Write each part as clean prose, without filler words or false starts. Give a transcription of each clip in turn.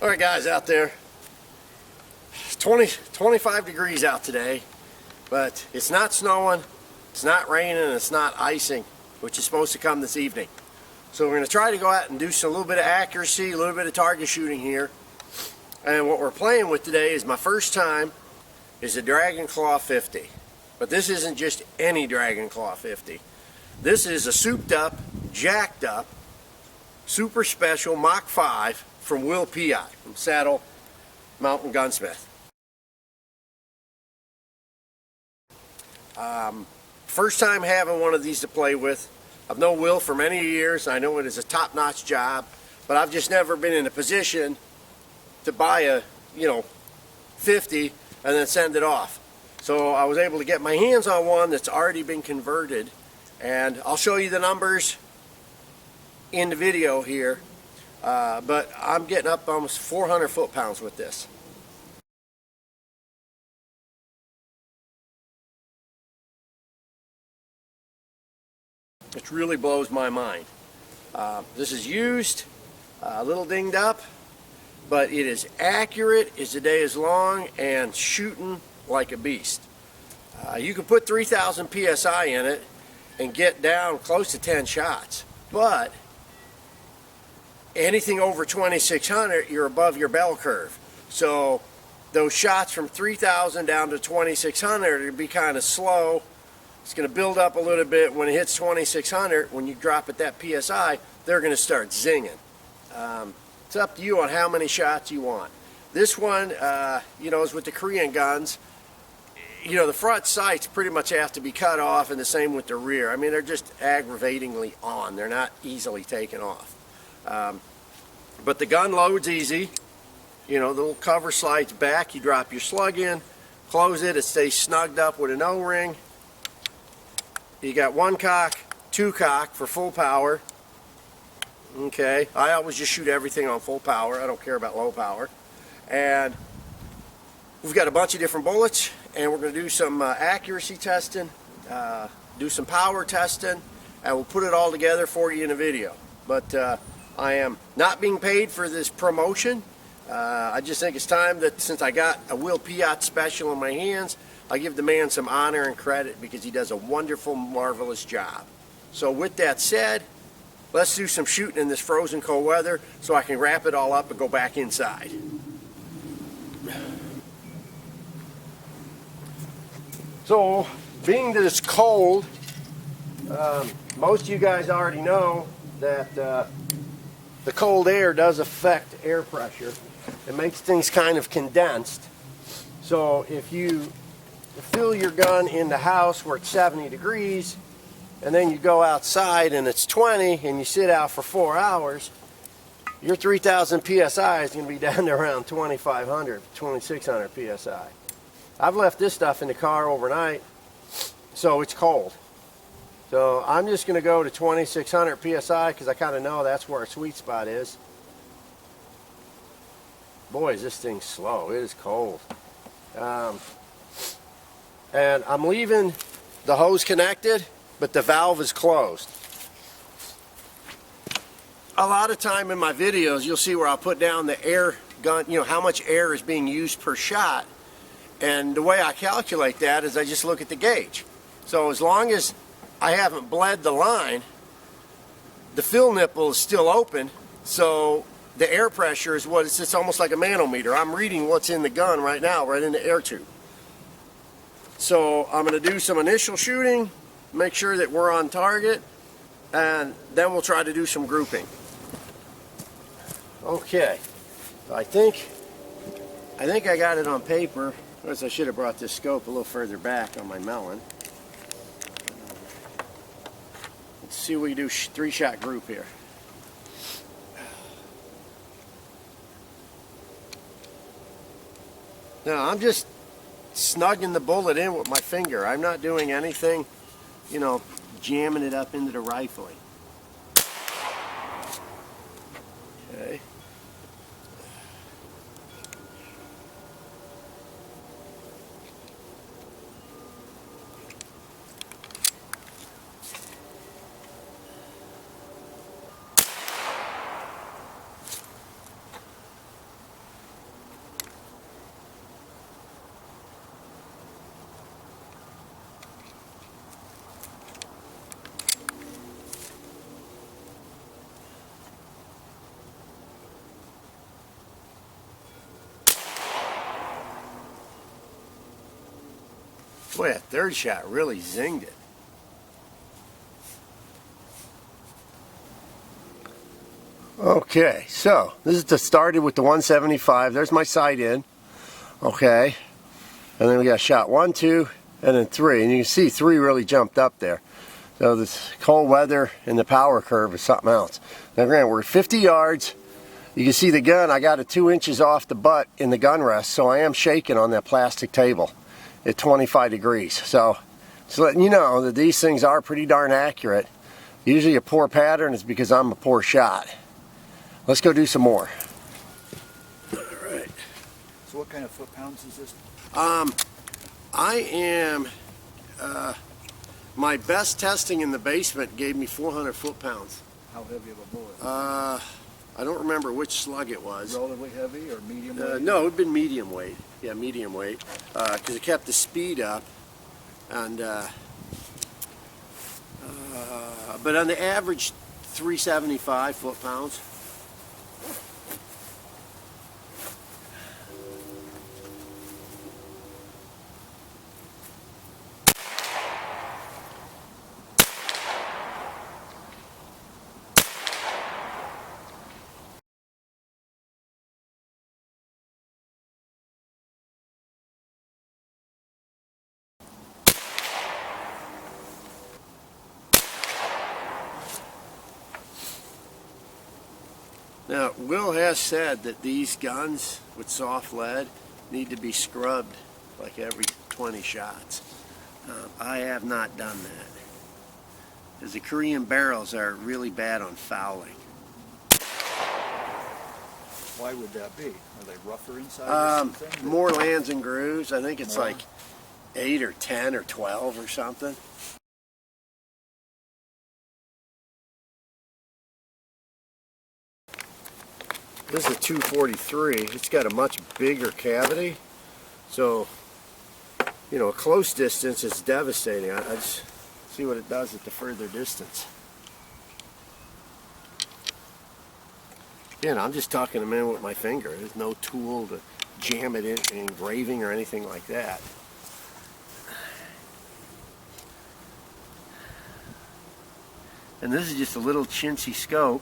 All right, guys out there, it's 25 degrees out today, but it's not snowing, it's not raining, and it's not icing, which is supposed to come this evening. So we're going to try to go out and do a little bit of accuracy, a little bit of target shooting here. And what we're playing with today is my first time, is a Dragon Claw 50. But this isn't just any Dragon Claw 50. This is a souped up, jacked up, super special Mach 5 from Piatt from Saddle Mountain Gunsmith. First time having one of these to play with. I've known Will for many years. I know it is a top-notch job, but I've just never been in a position to buy a 50 and then send it off. So I was able to get my hands on one that's already been converted, and I'll show you the numbers in the video here. But I'm getting up almost 400 foot-pounds with this. It really blows my mind. This is used, a little dinged up, but it is accurate as the day is long and shooting like a beast. You can put 3,000 PSI in it and get down close to 10 shots, but anything over 2,600, you're above your bell curve. So those shots from 3,000 down to 2,600 are going to be kind of slow. It's going to build up a little bit. When it hits 2,600, when you drop at that PSI, they're going to start zinging. It's up to you on how many shots you want. This one, is with the Korean guns. The front sights pretty much have to be cut off, and the same with the rear. I mean, they're just aggravatingly on. They're not easily taken off. But the gun loads easy. The little cover slides back. You drop your slug in, close it. It stays snugged up with an O-ring. You got one cock, two cock for full power. Okay, I always just shoot everything on full power. I don't care about low power. And we've got a bunch of different bullets, and we're going to do some accuracy testing, do some power testing, and we'll put it all together for you in a video. But I am not being paid for this promotion. I just think it's time that, since I got a Piatt special in my hands, I give the man some honor and credit because he does a wonderful, marvelous job. So with that said, let's do some shooting in this frozen cold weather so I can wrap it all up and go back inside. So, being that it's cold, most of you guys already know that the cold air does affect air pressure. It makes things kind of condensed. So if you fill your gun in the house where it's 70 degrees, and then you go outside and it's 20, and you sit out for 4 hours, your 3,000 PSI is going to be down to around 2,500, 2,600 PSI. I've left this stuff in the car overnight, so it's cold. So I'm just going to go to 2,600 PSI because I kind of know that's where our sweet spot is. Boy, is this thing slow. It is cold. And I'm leaving the hose connected, but the valve is closed. A lot of time in my videos, you'll see where I'll put down the air gun, how much air is being used per shot. And the way I calculate that is I just look at the gauge. So as long as I haven't bled the line, the fill nipple is still open, so the air pressure is it's almost like a manometer. I'm reading what's in the gun right now, right in the air tube. So I'm going to do some initial shooting, make sure that we're on target, and then we'll try to do some grouping. Okay, so I think I got it on paper. I guess I should have brought this scope a little further back on my melon. Let's see what we do. 3-shot group here. Now I'm just snugging the bullet in with my finger. I'm not doing anything, jamming it up into the rifle. Okay. Boy, that third shot really zinged it. Okay, so this is to started with the 175. There's my sight in. Okay, and then we got shot 1, 2, and then 3, and you can see 3 really jumped up there. So this cold weather and the power curve is something else. Now granted, we're 50 yards. You can see the gun, I got it 2 inches off the butt in the gun rest, so I am shaking on that plastic table at 25 degrees. So just letting you know that these things are pretty darn accurate. Usually a poor pattern is because I'm a poor shot. Let's go do some more. Alright. So what kind of foot-pounds is this? I am, my best testing in the basement gave me 400 foot-pounds. How heavy of a bullet? I don't remember which slug it was. Relatively heavy or medium weight? No, it would have been medium weight. Yeah, medium weight. Because it kept the speed up. And, but on the average, 375 foot-pounds. Now, Will has said that these guns with soft lead need to be scrubbed like every 20 shots. I have not done that, because the Korean barrels are really bad on fouling. Why would that be? Are they rougher inside or something? More lands and grooves. I think it's like 8 or 10 or 12 or something. This is a 243. It's got a much bigger cavity, so you know, a close distance is devastating. I just see what it does at the further distance. Again, I'm just talking a minute with my finger. There's no tool to jam it in engraving or anything like that. And this is just a little chintzy scope.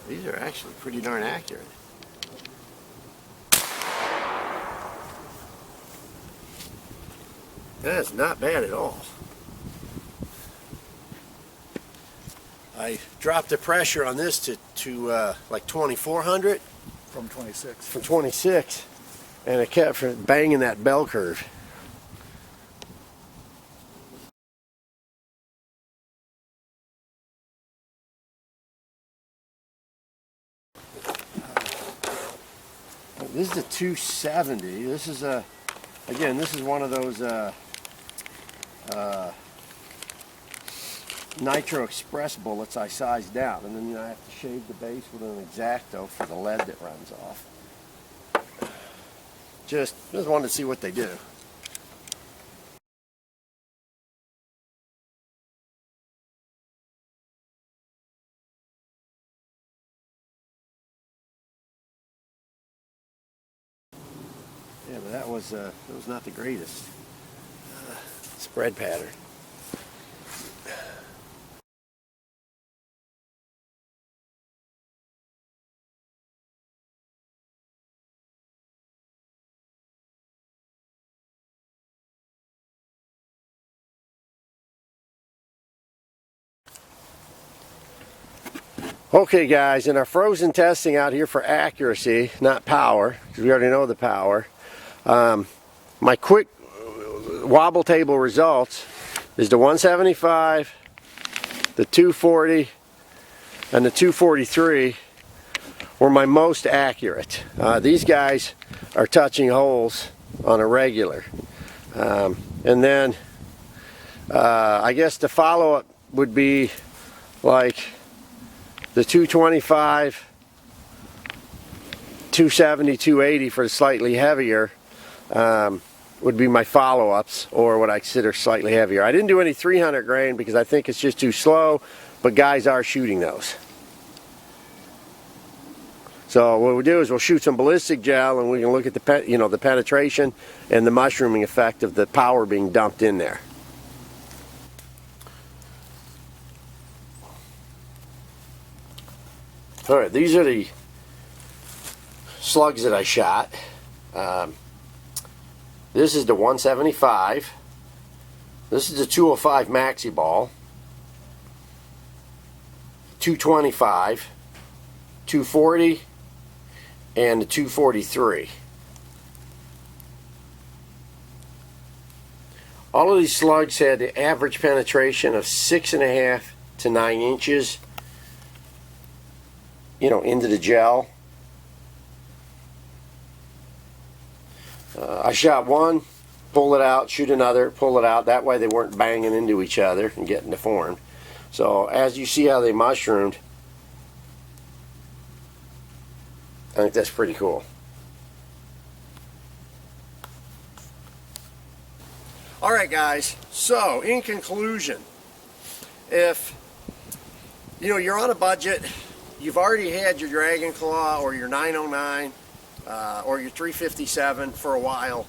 These are actually pretty darn accurate. That's not bad at all. I dropped the pressure on this to like 2400 From 26. from 26, and it kept from banging that bell curve. This is a 270. This is a, again, this is one of those Nitro Express bullets I sized down, and then I have to shave the base with an X-Acto for the lead that runs off. Just wanted to see what they do. Yeah, but that was not the greatest spread pattern. Okay guys, in our frozen testing out here for accuracy, not power, because we already know the power, my quick wobble table results is the 175, the 240, and the 243 were my most accurate. These guys are touching holes on a regular. And then I guess the follow-up would be like the 225, 270, 280 for the slightly heavier. would be my follow-ups, or what I consider slightly heavier. I didn't do any 300 grain because I think it's just too slow, but guys are shooting those. So what we'll do is we'll shoot some ballistic gel, and we can look at the the penetration and the mushrooming effect of the power being dumped in there. All right, these are the slugs that I shot. This is the 175. This is the 205 maxi ball. 225, 240, and the 243. All of these slugs had the average penetration of 6.5 to 9 inches, into the gel. I shot one, pull it out, shoot another, pull it out. That way they weren't banging into each other and getting deformed. So as you see how they mushroomed, I think that's pretty cool. Alright guys, so in conclusion, if you're on a budget, you've already had your Dragon Claw or your 909 or your 357 for a while,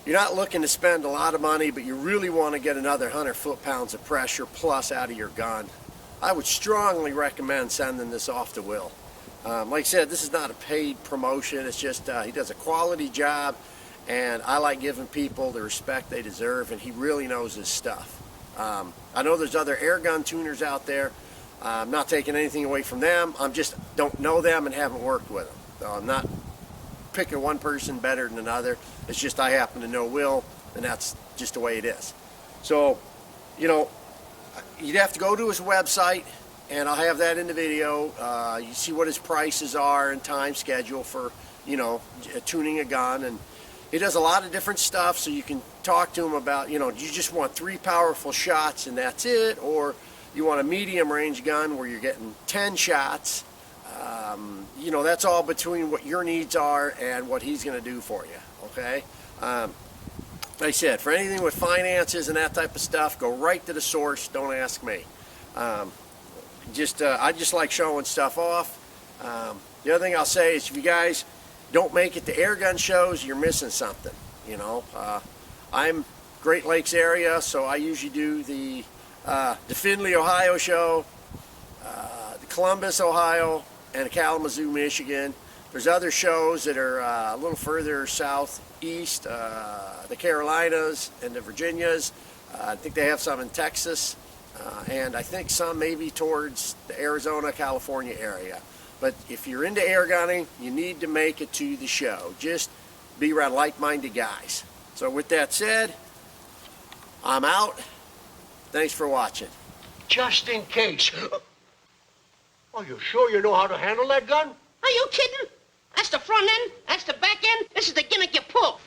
you're not looking to spend a lot of money, but you really want to get another 100 foot-pounds of pressure plus out of your gun, I would strongly recommend sending this off to Will. Like I said, this is not a paid promotion. It's just he does a quality job, and I like giving people the respect they deserve, and he really knows his stuff. I know there's other air gun tuners out there. I'm not taking anything away from them. I'm just don't know them and haven't worked with them. So I'm not picking one person better than another. It's just I happen to know Will, and that's just the way it is. So, you'd have to go to his website, and I'll have that in the video. You see what his prices are and time schedule for, tuning a gun. And he does a lot of different stuff, so you can talk to him about, do you just want 3 powerful shots and that's it? Or you want a medium range gun where you're getting 10 shots? That's all between what your needs are and what he's going to do for you, okay? Like I said, for anything with finances and that type of stuff, go right to the source. Don't ask me. I just like showing stuff off. The other thing I'll say is if you guys don't make it to air gun shows, you're missing something. I'm Great Lakes area, so I usually do the Findlay, Ohio show, the Columbus, Ohio, and Kalamazoo, Michigan. There's other shows that are a little further southeast, the Carolinas and the Virginias. I think they have some in Texas, and I think some maybe towards the Arizona, California area. But if you're into air gunning, you need to make it to the show. Just be around like-minded guys. So with that said, I'm out. Thanks for watching. Just in case. Are you sure you know how to handle that gun? Are you kidding? That's the front end, that's the back end, this is the gimmick you pull.